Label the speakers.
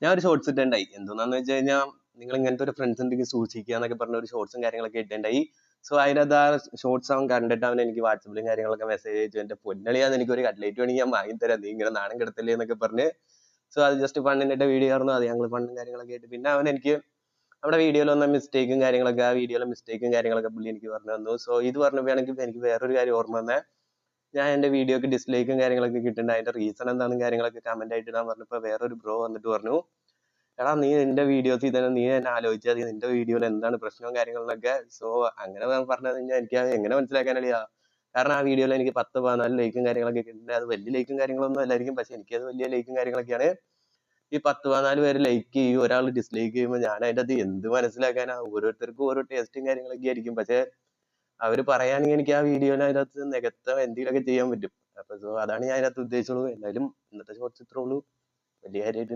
Speaker 1: ഞാൻ ഒരു ഷോർട്സ് ഇട്ടുണ്ടായി. എന്തെന്നാന്ന് വെച്ച് കഴിഞ്ഞാൽ നിങ്ങൾ ഇങ്ങനത്തെ ഒരു ഫ്രണ്ട്സ് ഉണ്ടെങ്കിൽ സൂക്ഷിക്കുക എന്നൊക്കെ പറഞ്ഞ ഒരു ഷോർട്സും കാര്യങ്ങളൊക്കെ ഇട്ടുണ്ടായി. സോ അതിനകത്ത് ആ ഷോർട്സ് അവൻ കണ്ടിട്ട് അവൻ എനിക്ക് വാട്സപ്പിലും കാര്യങ്ങളൊക്കെ മെസ്സേജ് അയച്ചു, എന്റെ പൊന്നളിയാന്ന് എനിക്ക് ഒരു കട്ട്ലേറ്റ് വേണമെങ്കിൽ ഞാൻ വാങ്ങി തരാം, നീ ഇങ്ങനെ നാണം കിടത്തല്ലേ എന്നൊക്കെ പറഞ്ഞ്. സോ അത് ജസ്റ്റ് ഫണ്ണിന്റെ വീഡിയോ ആയിരുന്നു, അത് ഞങ്ങൾ ഫണ്ണും കാര്യങ്ങളൊക്കെ ആയിട്ട്. പിന്നെ അവൻ എനിക്ക് നമ്മുടെ വീഡിയോയിൽ വന്ന മിസ്റ്റേക്കും കാര്യങ്ങളൊക്കെ, ആ വീഡിയോയിലെ മിസ്റ്റേക്കും കാര്യങ്ങളൊക്കെ പുള്ളി എനിക്ക് പറഞ്ഞു തന്നു. സോ ഇത് പറഞ്ഞപ്പോഴാണെങ്കിൽ എനിക്ക് വേറൊരു കാര്യം ഓർമ്മ വന്നേ. ഞാൻ എന്റെ വീഡിയോക്ക് ഡിസ്ലൈക്കും കാര്യങ്ങളൊക്കെ കിട്ടുന്നുണ്ട്, അതിന്റെ റീസൺ എന്താണെന്നും കാര്യങ്ങളൊക്കെ കമന്റ് ആയിട്ട് ഇടാൻ പറഞ്ഞപ്പോൾ വേറൊരു ബ്രോ വന്നിട്ട് പറഞ്ഞു, എടാ നീ നിന്റെ വീഡിയോസ് ഇതന്നെ, നീ എന്നെ ആലോചിച്ചാൽ മതി, നിന്റെ വീഡിയോയിൽ എന്താണ് പ്രശ്നവും കാര്യങ്ങളിലൊക്കെ. സോ അങ്ങനെ പറഞ്ഞു കഴിഞ്ഞാൽ എനിക്ക് അത് എങ്ങനെ മനസ്സിലാക്കാനറിയാ. കാരണം ആ വീഡിയോയിൽ എനിക്ക് 10-14 ലൈക്കും കാര്യങ്ങളൊക്കെ കിട്ടുന്നുണ്ട്. അത് വലിയ ലൈക്കും കാര്യങ്ങളൊന്നും അല്ലായിരിക്കും, പക്ഷെ എനിക്കത് വലിയ ലൈക്കും കാര്യങ്ങളൊക്കെയാണ്. ഈ 10-14 പേര് ലൈക്ക് ചെയ്യും, ഒരാൾ ഡിസ്ലൈക്ക് ചെയ്യുമ്പോൾ ഞാൻ അതിന്റെ അത് എന്ത് മനസ്സിലാക്കാനാ. ഓരോരുത്തർക്കും ഓരോ ടേസ്റ്റും കാര്യങ്ങളൊക്കെ ആയിരിക്കും. പക്ഷെ അവര് പറയുകയാണെങ്കിൽ എനിക്ക് ആ വീഡിയോയിൽ അതിനകത്ത് നികത്താൻ എന്തെങ്കിലുമൊക്കെ ചെയ്യാൻ പറ്റും. അപ്പൊ സോ അതാണ് ഞാൻ അതിനകത്ത് ഉദ്ദേശിച്ചുള്ളൂ. എന്തായാലും ഇന്നത്തെ ഷോർട്സ് ഇത്രേ ഉള്ളൂ, വലിയ കാര്യമായിട്ട്